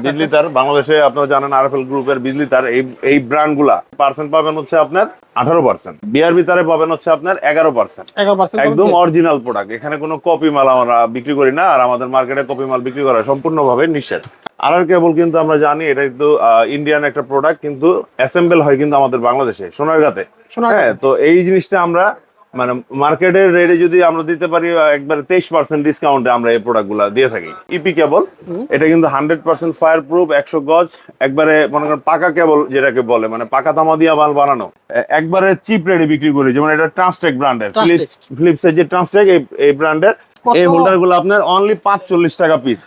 বিজলি তার বাংলাদেশে আপনারা জানেন আরএফএল গ্রুপের বিজলি তার এই ব্র্যান্ডগুলা পার্সেন্ট পাবেন হচ্ছে আপনার 18%, বিআরবি তারে পাবেন হচ্ছে আপনার 11%। একদম অরিজিনাল প্রোডাক্ট, এখানে কোনো কপি মাল আমরা বিক্রি করি না, আর আমাদের মার্কেটে কপি মাল বিক্রি করা সম্পূর্ণভাবে নিষেধ। আর কেবল কিন্তু আমরা জানি এটা কিন্তু ইন্ডিয়ান একটা প্রোডাক্ট, কিন্তু অ্যাসেম্বল হয় কিন্তু আমাদের বাংলাদেশে সোনারগাঁতে। হ্যাঁ, তো এই জিনিসটা আমরা মানে মার্কেটের রেটে যদি আমরা দিতে পারি একবারে 23% ডিসকাউন্টে আমরা এই প্রোডাক্ট গুলা দিয়ে থাকি। ইপি কেবল, এটা কিন্তু 100% ফায়ার প্রুফ, 100 গজ, একবারে মনে করেন পাকা কেবল যেটাকে বলে, মানে পাকা তামা দিয়া মাল বানানো, একবারে চিপ রেটে বিক্রি করি। যেমন এটা ট্রান্সটেক ব্র্যান্ডের, ফিলিপসের যে ট্রান্সটেক এই ব্র্যান্ডের এই হোল্ডার গুলো আপনার অনলি 45 টাকা পিস।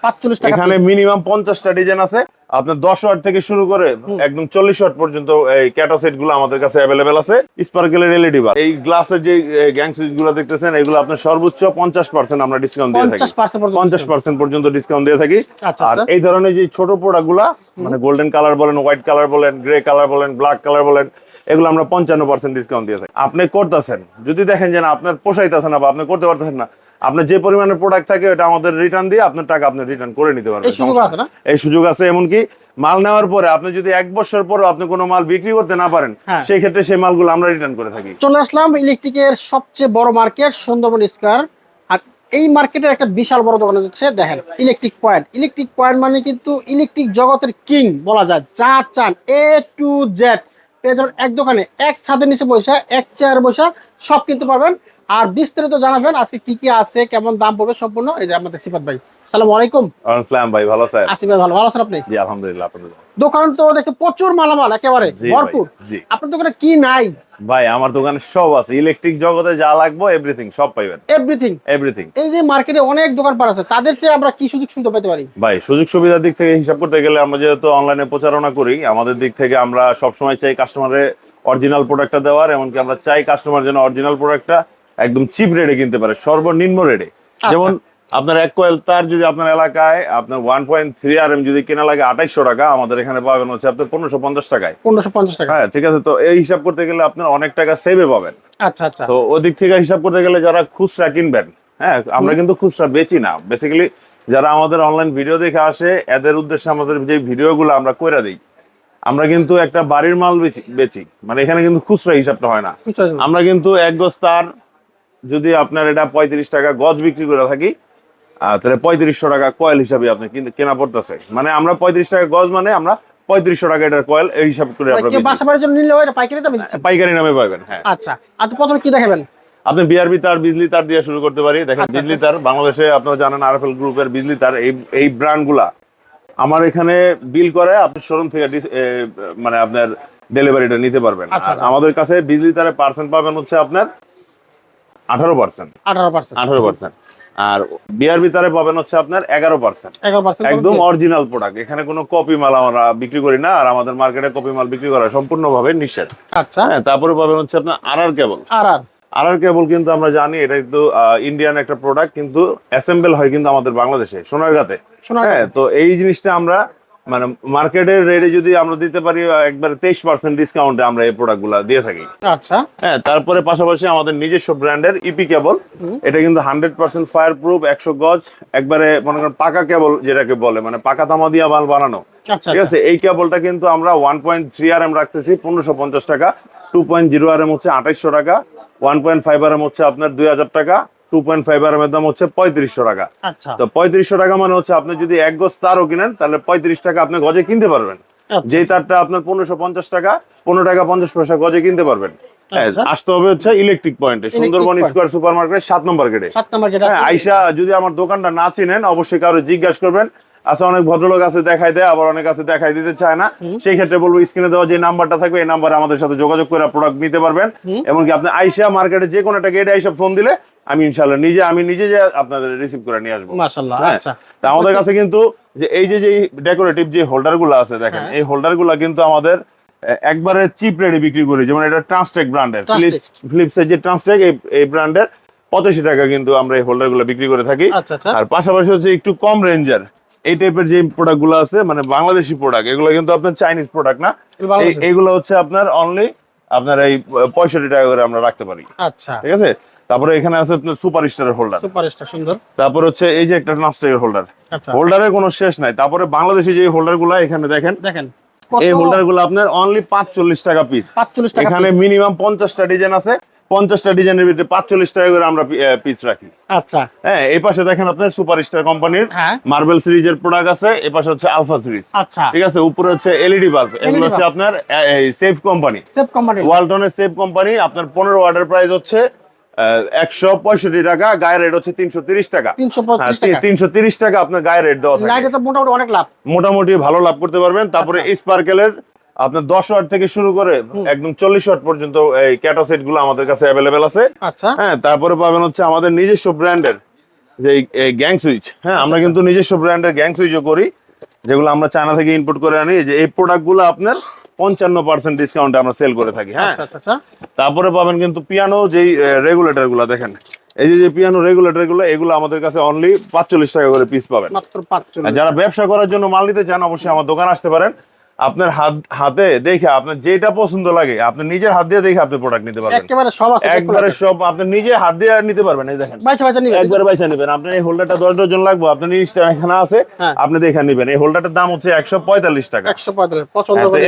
এখানে মিনিমাম 50টা ডিজাইন আছে, আপনার 10 ওয়াট থেকে শুরু করে একদম 40 ওয়াট পর্যন্ত এই ক্যাটা সেট গুলো আমাদের কাছে অ্যাভেলেবেল আছে। স্পার্কেলের এলইডি বাল্ব, এই গ্লাসের যে গ্যাং সুইচ গুলো দেখতেছেন, এগুলো আপনার সর্বোচ্চ 50% আমরা ডিসকাউন্ট দিয়ে থাকি, 50% পর্যন্ত ডিসকাউন্ট দিয়ে থাকি। আর এই ধরনের যে ছোট প্রোডাক্ট গুলা, মানে গোল্ডেন কালার বলেন, হোয়াইট কালার বলেন, গ্রে কালার বলেন, ব্ল্যাক কালার বলেন, এগুলো আমরা 55% ডিসকাউন্ট দিয়ে থাকি। আপনি করতেছেন, যদি দেখেন যে না আপনার পোষাইতেছে না বা আপনি করতে পারতেছেন না, আপনার যে পরিমাণের প্রোডাক্ট থাকে ওটা আমাদের রিটার্ন দিয়ে আপনার টাকা আপনি রিটার্ন করে নিতে পারবেন। এই সুযোগ আছে। এমনকি মাল নেওয়ার পরে আপনি যদি 1 বছর পরে আপনি কোনো মাল বিক্রি করতে না পারেন, সেই ক্ষেত্রে সেই মালগুলো আমরা রিটার্ন করে থাকি। চলে আসলাম ইলেকট্রিকের সবচেয়ে বড় মার্কেট সুন্দরবন স্কয়ার। আর এই মার্কেটের একটা বিশাল বড় দোকান হচ্ছে, দেখেন, ইলেকট্রিক পয়েন্ট। ইলেকট্রিক পয়েন্ট মানে কিন্তু ইলেকট্রিক জগতের কিং বলা যায়। যা চান A to Z পেয়ে যাবেন এক দোকানে, এক ছাদের নিচে বসে, এক চেয়ার বসে সব কিনতে পারবেন। আর বিস্তারিত জানাবেন আজকে কি কি আছে, কেমন দাম পড়বে সম্পূর্ণ। এই যে আমাদের সিফাত ভাই, আসসালামু আলাইকুম। আসসালাম ভাই, ভালো আছেন? আসিফ ভাই ভালো আছেন আপনি? জি আলহামদুলিল্লাহ। আপনাদের দোকান তো দেখে প্রচুর মালামাল, একেবারে ভরপুর। আপনার দোকানে কি নাই? ভাই আমার দোকানে সব আছে, ইলেকট্রিক জগতে যা লাগবে এভরিথিং সব পাইবেন। এভরিথিং। এই যে মার্কেটে অনেক দোকান পার আছে, তাদের চেয়ে আমরা কি সুযোগ সুবিধা পেতে পারি? ভাই সুযোগ সুবিধার দিক থেকে হিসাব করতে গেলে, আমরা যেহেতু অনলাইনে প্রচারণা করি, আমাদের দিক থেকে আমরা সবসময় চাই কাস্টমারের অরিজিনাল প্রোডাক্টটা দেওয়ার। এমনকি আমরা চাই কাস্টমার যেন অরিজিনাল প্রোডাক্টটা একদম চিপ রেটে কিনতে পারে, সর্বনিম্ন রেটে। যেমন আপনার 1 কয়েল তার যদি আপনার এলাকায় আপনার 1.3 RM যদি কেনা লাগে 2800 টাকা, আমাদের এখানে পাবেন হচ্ছে আপনার 1550 টাকায়। 1550 টাকা। হ্যাঁ ঠিক আছে। তো এই হিসাব করতে গেলে আপনার অনেক টাকা সেভে পাবেন। আচ্ছা আচ্ছা। তো ওই দিক থেকে হিসাব করতে গেলে যারা খুচরা কিনবেন, হ্যাঁ আমরা কিন্তু খুচরা বেচি না, বেসিক্যালি যারা আমাদের অনলাইন ভিডিও দেখে আসে এদের উদ্দেশ্যে আমাদের যে ভিডিওগুলো আমরা কইরা দিই, আমরা কিন্তু একটা বাড়ির মাল বেচি, মানে এখানে কিন্তু খুচরা হিসাবটা হয় না। আমরা কিন্তু 1 গজ তার যদি আপনার এটা 35 টাকা গজ বিক্রি করে থাকি, তাহলে 3500 টাকা কয়েল হিসাবে আপনি কেনা পড়তেছে। মানে আমরা 35 টাকা গজ, মানে আমরা 3500 টাকা এটার কয়েল এই হিসাব করে আমরা বাসা বাড়ির জন্য নিলে এটা পাইকারি দামে দিচ্ছেন? পাইকারি নামে পাবেন। হ্যাঁ আচ্ছা। আচ্ছা, প্রথমে কি দেখাবেন? আপনি বিআরবি তার, বিজলি তার দিয়ে শুরু করতে পারি। দেখেন বিজলি তার বাংলাদেশে আপনারা জানেন আরএফএল গ্রুপের বিজলি তার এই ব্র্যান্ডগুলা আমার এখানে বিল করে আপনি শোরুম থেকে মানে আপনার ডেলিভারিটা নিতে পারবেন। আমাদের কাছে বিজলি তারে পার্সেন্ট পাবেন হচ্ছে আপনার 18%। আর বিআরবি তারে পাবেন হচ্ছে আপনার 11%। একদম অরিজিনাল প্রোডাক্ট, এখানে কোনো কপি মাল আমরা বিক্রি করি না, আর আমাদের মার্কেটে কপি মাল বিক্রি করা সম্পূর্ণভাবে নিষেধ। আচ্ছা। হ্যাঁ, তারপরে পাবেন হচ্ছে আপনার আর কেবল। আর কেবল কিন্তু আমরা জানি এটা কিন্তু ইন্ডিয়ান একটা প্রোডাক্ট, কিন্তু অ্যাসেম্বল হয় কিন্তু আমাদের বাংলাদেশে সোনারগাঁতে। হ্যাঁ, তো এই জিনিসটা আমরা মানে মার্কেটের রেটে যদি আমরা দিতে পারি একবারে 23% ডিসকাউন্টে আমরা এই প্রোডাক্ট গুলা দিয়ে থাকি। আচ্ছা। হ্যাঁ, তারপরে পাশাপাশি আমাদের নিজস্ব ব্র্যান্ডের ইপি কেবল, এটা কিন্তু 100% ফায়ার প্রুফ, 100 গজ, একবারে মনে করেন পাকা কেবল যেটাকে বলে, মানে পাকা তামা দিয়া মাল বানানো। ঠিক আছে। এই কেবলটা কিন্তু আমরা 1.3 RM রাখতেছি 1550 টাকা, 2.0 RM হচ্ছে 2800 টাকা, 1.5 RM হচ্ছে আপনার 2000 টাকা, 2.5 RM এর দাম হচ্ছে 3500 টাকা। তো 3500 টাকা মানে হচ্ছে আপনি যদি 1 গজ তারও কিনেন তাহলে 35 টাকা আপনি গজে কিনতে পারবেন। যেই তারটা আপনার 1550 টাকা, 15 টাকা 50 পয়সা গজে কিনতে পারবেন। আসতে হবে হচ্ছে ইলেকট্রিক পয়েন্টে, সুন্দরবন স্কয়ার সুপার মার্কেট 7 নম্বর গেটে। আইসা যদি আমার দোকানটা না চিনেন অবশ্যই কারো জিজ্ঞাসা করবেন। আচ্ছা, অনেক ভদ্রলোক আছে দেখাই দেয়, আবার অনেক আছে দেখাই দিতে চায় না। সেই ক্ষেত্রে বলবো স্ক্রিনে দেওয়া যে নাম্বারটা থাকবে এই নাম্বারে আমাদের সাথে যোগাযোগ করে প্রোডাক্ট নিতে পারবেন। এমনকি আপনি আইসা মার্কেটে যে কোনো একটা গেটে আইসা ফোন দিলে আমি ইনশাআল্লাহ আমি নিজে যে আপনাদের রিসিভ করে নিয়ে আসবো। মাশাআল্লাহ। আচ্ছা। তা আমাদের কাছে কিন্তু যে এই যে ডেকোরেটিভ যে হোল্ডার গুলো আছে, দেখেন এই হোল্ডার গুলা কিন্তু আমাদের একবারে চিপ রেটে বিক্রি করি। যেমন এটা ট্রান্সটেক ব্র্যান্ডের, ফিলিপসের যে ট্রান্সটেক এই ব্র্যান্ডের 85 টাকা কিন্তু আমরা এই হোল্ডার গুলো বিক্রি করে থাকি। আর পাশাপাশি হচ্ছে একটু কম রেঞ্জের এই টাইপের যে প্রোডাক্ট গুলো আছে, মানে বাংলাদেশি প্রোডাক্ট, এগুলো কিন্তু আপনার চাইনিজ প্রোডাক্ট না, এইগুলো হচ্ছে আপনার অনলি আপনার এই 65 টাকা করে আমরা রাখতে পারি। আচ্ছা, ঠিক আছে। তারপরে এখানে আছে আপনার সুপার স্টারের হোল্ডার। সুপার স্টার সুন্দর। তারপর হচ্ছে এই যে একটা নাস্টের হোল্ডার। আচ্ছা, হোল্ডারের কোনো শেষ নাই। তারপরে বাংলাদেশি যে হোল্ডার গুলা এখানে দেখেন, এই হোল্ডার গুলো আপনার অনলি 45 টাকা পিস। 45 টাকা। এখানে মিনিমাম 50টা ডিজাইন আছে, 50টা ডিজাইনের ভিতরে 45 টাকা করে আমরা পিস রাখি। আচ্ছা হ্যাঁ, এই পাশে দেখেন আপনার সুপার স্টার কোম্পানির মার্বেল সিরিজের প্রোডাক্ট আছে, এই পাশে হচ্ছে আলফা সিরিজ। আচ্ছা, ঠিক আছে, উপরে হচ্ছে এলইডি বাল্ব, এগুলো হচ্ছে আপনার সেফ কোম্পানি, ওয়ালটনের সেফ কোম্পানি। আপনার 15 ওয়াটের প্রাইস হচ্ছে 165 টাকা, গায়ে রেট হচ্ছে 330 টাকা। 330 টাকা আপনার গায়ে রেট দেওয়া থাকে। তো মোটামুটি অনেক লাভ, মোটামুটি ভালো লাভ করতে পারবেন। তারপরে স্পার্কেলের আপনার 10 ওয়াট থেকে শুরু করে একদম 40 ওয়াট পর্যন্ত এই ক্যাটা সেট গুলো আমাদের কাছে অ্যাভেলেবেল আছে। আচ্ছা, হ্যাঁ, তারপরে পাবেন হচ্ছে আমাদের নিজস্ব ব্র্যান্ডের যে এই গ্যাং সুইচ। হ্যাঁ, আমরা কিন্তু নিজস্ব ব্র্যান্ডের গ্যাং সুইচও করি, যেগুলো আমরা চায়না থেকে ইম্পোর্ট করে আনি। যে এই প্রোডাক্টগুলো আপনার 55% ডিসকাউন্টে আমরা সেল করে থাকি। হ্যাঁ, তারপরে পাবেন কিন্তু পিয়ানো যেই রেগুলেটর গুলো দেখেন, এই যে পিয়ানো রেগুলেটর গুলো, এগুলো আমাদের কাছে অনলি 45 টাকা করে পিস পাবেন। যারা ব্যবসা করার জন্য মাল নিতে চান অবশ্যই আমার দোকান আসতে পারেন। আপনার হাতে দেখে আপনার যেটা পছন্দ লাগে আপনি নিজের হাত দিয়ে দেখে আপনি প্রোডাক্ট নিতে পারবেন। একবারে সব আপনি নিজে হাত দিয়ে নিতে পারবেন। এই দেখেন, একবারে বাইসা নেবেন। আপনার এই হোল্ডারটা 10 ডজন লাগবে, আপনি জিনিসটা এখানে আছে, আপনি দেখে নেবেন। এই হোল্ডারটার দাম হচ্ছে 145 টাকা।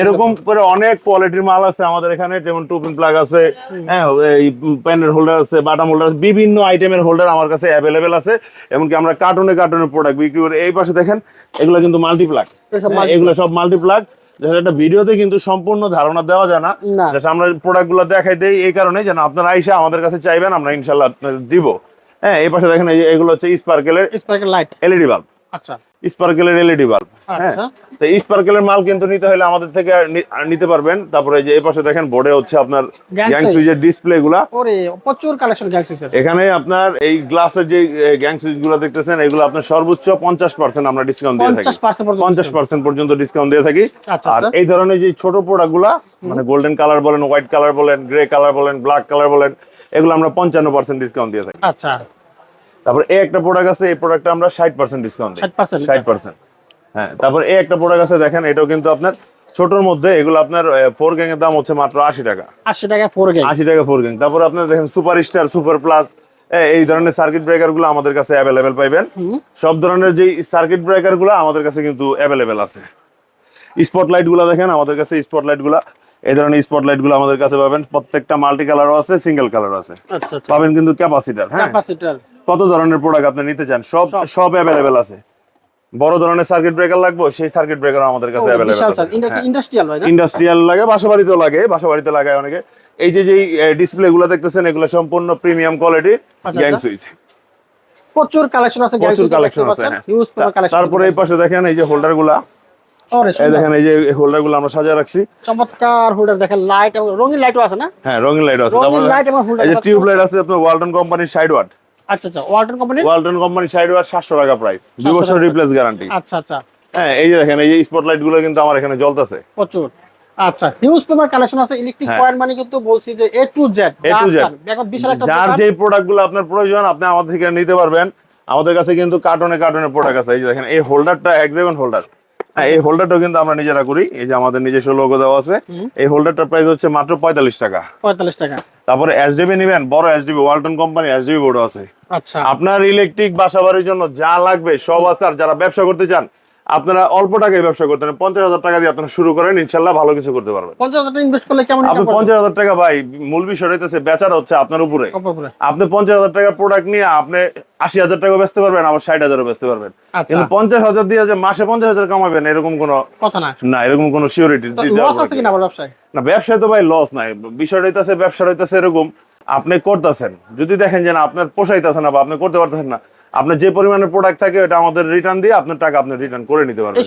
এরকম করে অনেক কোয়ালিটির মাল আছে আমাদের এখানে, যেমন টুপিন প্লাগ আছে, হ্যাঁ, এই পেনের হোল্ডার আছে, বাটাম হোল্ডার, বিভিন্ন আইটেমের হোল্ডার আমার কাছে অ্যাভেলেবেল আছে। এমনকি আমরা কার্টুনে প্রোডাক্ট বিক্রি করি। এই পাশে দেখেন, এগুলো কিন্তু মাল্টিপ্লাগ, এগুলো সব মাল্টিপ্লাগ। একটা ভিডিওতে কিন্তু সম্পূর্ণ ধারণা দেওয়া যায় না, আমরা প্রোডাক্ট গুলো দেখাই দেই এই কারণে যেন আপনারা আইসা আমাদের কাছে চাইবেন, আমরা ইনশাল্লাহ দিব। হ্যাঁ, এই পাশে দেখেন, এগুলো হচ্ছে স্পার্কেল লাইট এলইডি বাল্ব। আচ্ছা, স্পার্কেলের এলইডি বাল্ব। হ্যাঁ, তো স্পার্কেলের মাল কিন্তু নিতে হলে আমাদের থেকে নিতে পারবেন। তারপরে যে এই পাশে দেখেন, বোর্ডে হচ্ছে আপনার গ্যাং সুইচের ডিসপ্লে গুলা, প্রচুর কালেকশন গ্যাং সুইচের। এখানে আপনার এই গ্লাসের যে গ্যাং সুইচ গুলো দেখতেছেন, এগুলো আপনার সর্বোচ্চ 50% আমরা ডিসকাউন্ট দিয়ে থাকি, 50% পর্যন্ত ডিসকাউন্ট দিয়ে থাকি। আর এই ধরনের যে ছোট প্রোডাক্ট গুলা, মানে গোল্ডেন কালার বলেন, হোয়াইট কালার বলেন, গ্রে কালার বলেন, ব্ল্যাক কালার বলেন, এগুলো আমরা 55% ডিসকাউন্ট দিয়ে থাকি। আচ্ছা, তারপর এই একটা প্রোডাক্ট আছে, এই প্রোডাক্টটা আমরা 60% ডিসকাউন্ট দিই, 60%। হ্যাঁ, তারপর এই একটা প্রোডাক্ট আছে দেখেন, এটাও কিন্তু আপনার ছোটর মধ্যে, এগুলো আপনার 4 গ্যাং এর দাম হচ্ছে মাত্র 80 টাকা। 80 টাকা 4 গ্যাং, 80 টাকা 4 গ্যাং। তারপর আপনার দেখেন সুপার স্টার, সুপার প্লাস, এই ধরনের সার্কিট ব্রেকার গুলো আমাদের কাছে অ্যাভেলেবেল পাইবেন। সব ধরনের যে সার্কিট ব্রেকার গুলো আমাদের কাছে কিন্তু অ্যাভেলেবেল আছে। স্পটলাইট গুলো দেখেন আমাদের কাছে, স্পটলাইট গুলা, এই ধরনের স্পটলাইট গুলো আমাদের কাছে পাবেন। প্রত্যেকটা মাল্টি কালারও আছে, সিঙ্গেল কালারও আছে। পাবেন কিন্তু ক্যাপাসিটার। হ্যাঁ, কত ধরনের প্রোডাক্ট আপনি নিতে চান সব অ্যাভেলেবেল আছে। বড় ধরনের সার্কিট ব্রেকার লাগবে, সেই সার্কিট ব্রেকার আমাদের কাছে অ্যাভেলেবেল আছে। ইন্ডাস্ট্রিয়াল লাগে, বাসাবাড়িতেও লাগে, বাসাবাড়িতে লাগায় অনেকে। এই যে ডিসপ্লে গুলো দেখতেছেন, এগুলো সম্পূর্ণ প্রিমিয়াম কোয়ালিটি গ্যাং সুইচ। প্রচুর কালেকশন আছে, প্রচুর কালেকশন আছে। তারপরে এই পাশে দেখেন, এই যে হোল্ডার গুলা, এই দেখেন, এই যে হোল্ডার গুলো আমরা সাজিয়ে রাখছি, চমৎকার হোল্ডার দেখেন। লাইট এবং রঙিন লাইটও আছে না? হ্যাঁ, রঙিন লাইট আছে। তারপরে এই যে টিউব লাইট আছে আপনার ওয়ালটন কোম্পানির 60 ওয়াট। আচ্ছা, ওয়ালটন কোম্পানি 60 ওয়াট, 700 টাকা প্রাইস, 2 বছর রিপ্লেস গ্যারান্টি। আচ্ছা, হ্যাঁ, এই যে দেখেন, এই যে স্পটলাইট গুলো কিন্তু আমার এখানে জ্বলতেছে প্রচুর। আচ্ছা, হিউজ পেপার কালেকশন আছে। ইলেকট্রিক পয়েন্ট মানে কিন্তু বলছি যে A to Z, দেখো বিশাল একটা যার যে প্রোডাক্ট গুলো আপনার প্রয়োজন আপনি আমাদের থেকে নিতে পারবেন। আমাদের কাছে কিন্তু কার্টনে প্রোডাক্ট আছে। এই যে দেখেন, এই হোল্ডারটা হেক্সাগন হোল্ডার। হ্যাঁ, এই হোল্ডারটাও কিন্তু আমরা নিজেরা করি। এই যে আমাদের নিজস্ব লোগো দেওয়া আছে। এই হোল্ডারটার প্রাইস হচ্ছে মাত্র 45 টাকা। 45 টাকা। তারপরে এসডিবি নেবেন, বড় SDB, Walton company SDB board আছে। আচ্ছা, আপনার ইলেকট্রিক বাসাবাড়ির জন্য যা লাগবে সব আছে। আর যারা ব্যবসা করতে চান, আপনারা অল্প টাকায় ব্যবসা করতে পারেন। 50,000 টাকা দিয়ে আপনারা শুরু করেন, ইনশাআল্লাহ ভালো কিছু করতে পারবেন। 50,000 টাকা ইনভেস্ট করলে কেমন? আপনি 50,000 টাকা, ভাই মূল বিষয় হইতেছে বেচার হচ্ছে আপনার উপরে। আপনি 50,000 টাকা প্রোডাক্ট নিয়ে আপনি 80,000 টাকা বেচতে পারবেন, আবার 60,000 বেচতে পারবেন। কিন্তু 50,000 দিয়ে যে মাসে 50,000 কামাবেন এরকম কোনো কথা না, এরকম কোনো সিওরিটি লস আছে কিনা ব্যবসায়? না, ব্যবসায় তো ভাই লস নাই। বিষয়টা হইতাছে, ব্যবসা হইতাছে এরকম, আপনি করতেছেন, যদি দেখেন যে না আপনার পোষাইতেছে না বা আপনি করতে পারতেছেন না, আপনার যে পরিমাণের প্রোডাক্ট থাকে ওটা আমাদের রিটার্ন দিয়ে আপনার টাকা আপনি রিটার্ন করে নিতে পারবেন।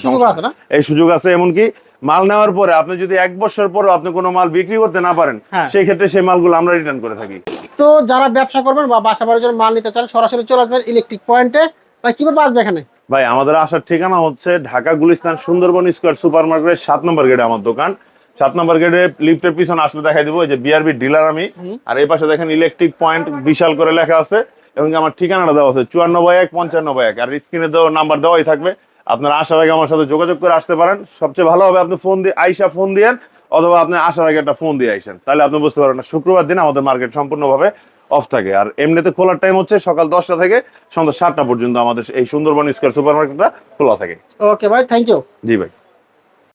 এই সুযোগ আছে। এমনকি মাল নেওয়ার পরে আপনি যদি 1 বছর পরে আপনি কোনো মাল বিক্রি করতে না পারেন, সেই ক্ষেত্রে সেই মালগুলো আমরা রিটার্ন করে থাকি। তো যারা ব্যবসা করবেন বা বাসা বাড়ির জন্য মাল নিতে চান, সরাসরি চলে আসবেন ইলেকট্রিক পয়েন্টে। ভাই কিভাবে আসবে এখানে? ভাই আমাদের আসার ঠিকানা হচ্ছে ঢাকা গুলিস্তান সুন্দরবন স্কয়ার সুপার মার্কেটের 7 নম্বর গেটে আমার দোকান। 7 নম্বর গেটে লিফটের পিছনে আসলে দেখাই দিব, এই যে বিআরবি ডিলার আমি। আর এই পাশে দেখেন ইলেকট্রিক পয়েন্ট বিশাল করে লেখা আছে, এবং আমার ঠিকানাটা দেওয়া আছে 54/1 55/1। আর স্ক্রিনে দেওয়া নাম্বার দেওয়াই থাকবে। আপনারা আসার আগে আমার সাথে যোগাযোগ করে আসতে পারেন। সবচেয়ে ভালো হবে আপনি ফোন দিয়ে ফোন দিয়েন, অথবা আপনি আসার আগে একটা ফোন দিয়ে আইসেন, তাহলে আপনি বুঝতে পারবেন না। শুক্রবার দিন আমাদের মার্কেট সম্পূর্ণভাবে অফ থাকে। আর এমনিতে খোলার টাইম হচ্ছে সকাল 10টা থেকে সন্ধ্যা 7টা পর্যন্ত আমাদের এই সুন্দরবন স্কয়ার সুপার মার্কেটটা খোলা থাকে। ওকে ভাই, থ্যাংক ইউ। জি ভাই।